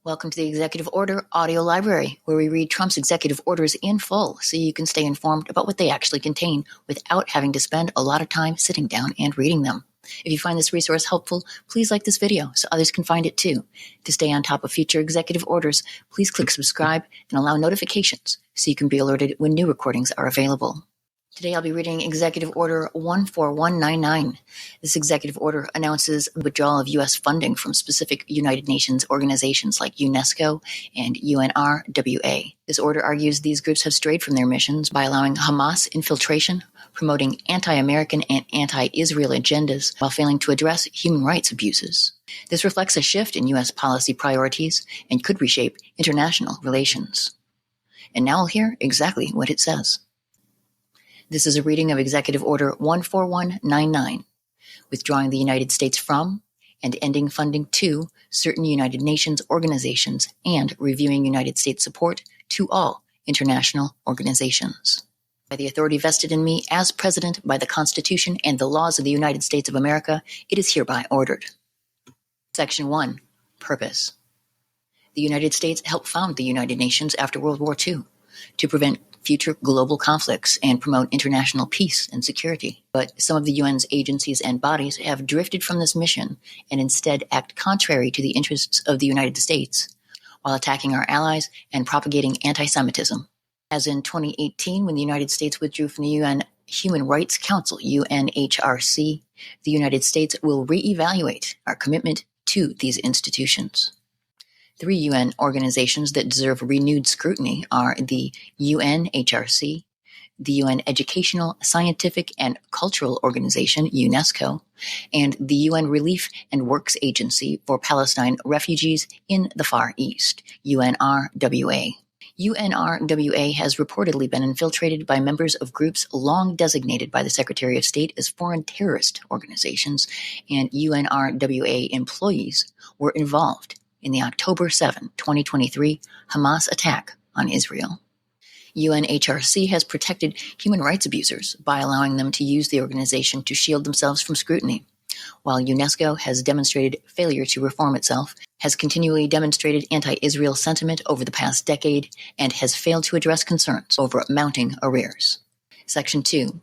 Welcome to the Executive Order Audio Library, where we read Trump's executive orders in full so you can stay informed about what they actually contain without having to spend a lot of time sitting down and reading them. If you find this resource helpful, please like this video so others can find it too. To stay on top of future executive orders, please click subscribe and allow notifications so you can be alerted when new recordings are available. Today I'll be reading Executive Order 14199. This executive order announces withdrawal of U.S. funding from specific United Nations organizations like UNESCO and UNRWA. This order argues these groups have strayed from their missions by allowing Hamas infiltration, promoting anti-American and anti-Israel agendas while failing to address human rights abuses. This reflects a shift in U.S. policy priorities and could reshape international relations. And now we'll hear exactly what it says. This is a reading of Executive Order 14199, withdrawing the United States from and ending funding to certain United Nations organizations and reviewing United States support to all international organizations. By the authority vested in me as President by the Constitution and the laws of the United States of America, it is hereby ordered. Section 1. Purpose. The United States helped found the United Nations after World War II to prevent future global conflicts and promote international peace and security. But some of the UN's agencies and bodies have drifted from this mission and instead act contrary to the interests of the United States while attacking our allies and propagating anti-Semitism. As in 2018, when the United States withdrew from the UN Human Rights Council, UNHRC, the United States will reevaluate our commitment to these institutions. 3 UN organizations that deserve renewed scrutiny are the UNHRC, the UN Educational, Scientific, and Cultural Organization, UNESCO, and the UN Relief and Works Agency for Palestine Refugees in the Far East, UNRWA. UNRWA has reportedly been infiltrated by members of groups long designated by the Secretary of State as foreign terrorist organizations, and UNRWA employees were involved in the October 7, 2023 Hamas attack on Israel. UNHRC has protected human rights abusers by allowing them to use the organization to shield themselves from scrutiny, while UNESCO has demonstrated failure to reform itself, has continually demonstrated anti-Israel sentiment over the past decade, and has failed to address concerns over mounting arrears. Section 2.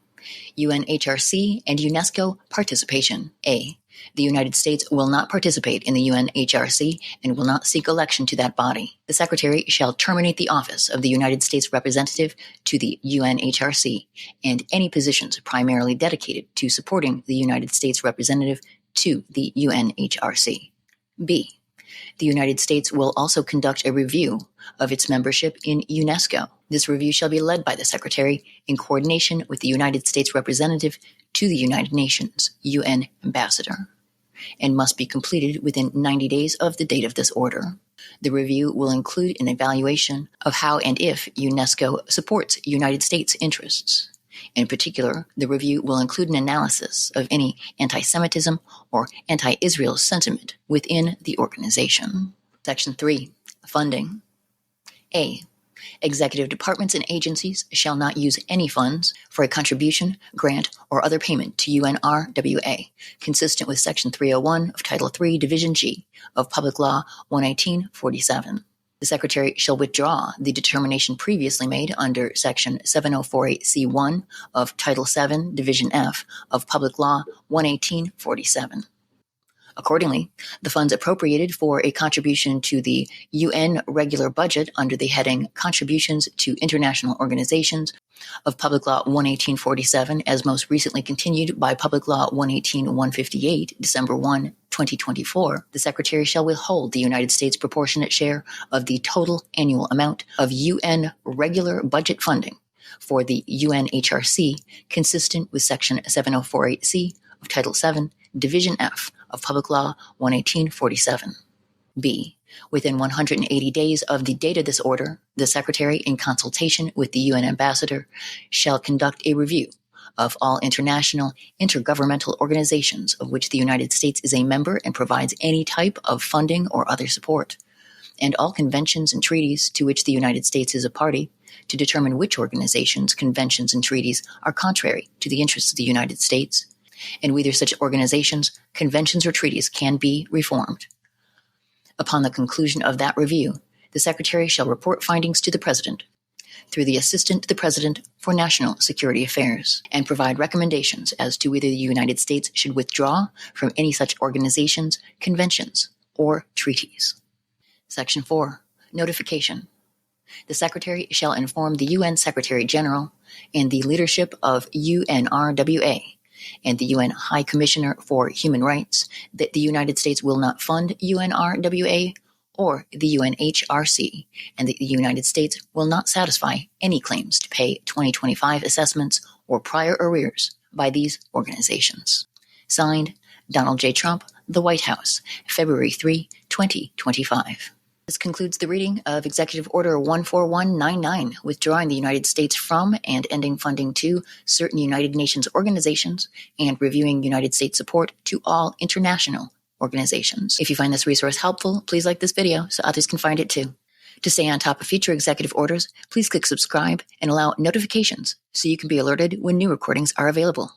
UNHRC and UNESCO participation. A. The United States will not participate in the UNHRC and will not seek election to that body. The Secretary shall terminate the office of the United States representative to the UNHRC and any positions primarily dedicated to supporting the United States representative to the UNHRC. B. The United States will also conduct a review of its membership in UNESCO. This review shall be led by the Secretary in coordination with the United States representative to the United Nations, UN ambassador, and must be completed within 90 days of the date of this order. The review will include an evaluation of how and if UNESCO supports United States interests. In particular, the review will include an analysis of any anti-Semitism or anti-Israel sentiment within the organization. Section 3. Funding. A. Executive departments and agencies shall not use any funds for a contribution, grant, or other payment to UNRWA, consistent with Section 301 of Title III, Division G of Public Law 11847. The Secretary shall withdraw the determination previously made under Section 7048C1 of Title VII, Division F of Public Law 11847. Accordingly, the funds appropriated for a contribution to the UN regular budget under the heading Contributions to International Organizations of Public Law 11847, as most recently continued by Public Law 118-158, December 1, 2024, the Secretary shall withhold the United States proportionate share of the total annual amount of UN regular budget funding for the UNHRC, consistent with Section 7048C of Title VII, Division F of Public Law 11847. B. Within 180 days of the date of this order, the Secretary, in consultation with the UN ambassador, shall conduct a review of all international intergovernmental organizations of which the United States is a member and provides any type of funding or other support, and all conventions and treaties to which the United States is a party, to determine which organizations, conventions, and treaties are contrary to the interests of the United States, and whether such organizations, conventions, or treaties can be reformed. Upon the conclusion of that review, the Secretary shall report findings to the President through the Assistant to the President for National Security Affairs and provide recommendations as to whether the United States should withdraw from any such organizations, conventions, or treaties. Section 4. Notification. The Secretary shall inform the UN Secretary-General and the leadership of UNRWA and the UN High Commissioner for Human Rights that the United States will not fund UNRWA or the UNHRC, and that the United States will not satisfy any claims to pay 2025 assessments or prior arrears by these organizations. Signed, Donald J. Trump, The White House, February 3, 2025. This concludes the reading of Executive Order 14199, withdrawing the United States from and ending funding to certain United Nations organizations and reviewing United States support to all international organizations. If you find this resource helpful, please like this video so others can find it too. To stay on top of future executive orders, please click subscribe and allow notifications so you can be alerted when new recordings are available.